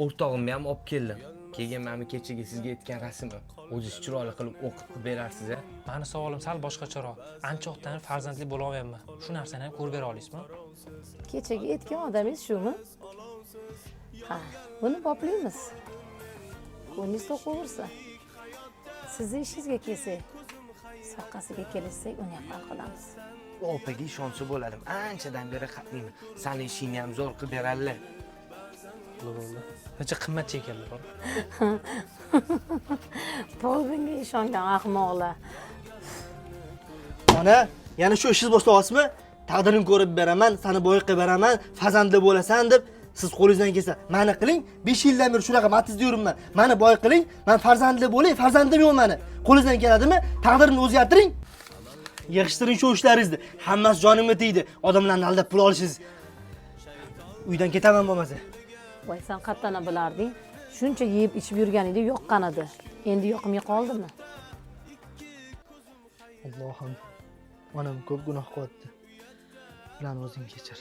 O'rtog'imni ham olib keldim. Keyin mana kechaga sizga aytgan rasmim. O'zingiz chiroyli qilib o'qib berarsiz a. Mani savolim sal boshqacharoq. Ancha vaqtdan farzandli bo'la olmayapman. Shu narsani ham ko'rib bera olasizmi? Kechaga aytgan odamingiz shumi? Ha, buni boplaymiz. Ko'nglingiz to'q bo'lsa. Sizni ishingizga kelsak, soqqasiga kelishsak, uni ham hal qilamiz. Opaga ishonsa bo'ladim. Anchadan beri qatnayman. Sani ishingni ham zo'r qilib berarlar. Bo'ldi. Necha qimmat chekarlar bor. Polvinga ishongan ahmoqlar. Ona, yana shu ishingiz boshlayapsizmi? Taqdirini ko'rib beraman, seni boy qilib beraman, farzandli bo'lasan deb siz qo'lingizdan kelsa, mani qiling. 5 yildan beri shunaqa matizda yuribman. Mani boy qiling, men farzandli bo'lay, farzandim yo'q meni. Qo'lingizdan keladimi? Taqdirini o'zgartiring. Yig'ishtiring shu ishlaringizni. Hammasi jonimga tegdi. Odamlarni aldab pul olishingiz. Uydan ketaman bo'lmasa. Voy, sen qattana bilarding. Shuncha yeb ichib yurganingda yoqqan edi. Endi yoqmay qoldimi? Allohim, onam ko'p gunoh qildi. Ularni o'zing kechir.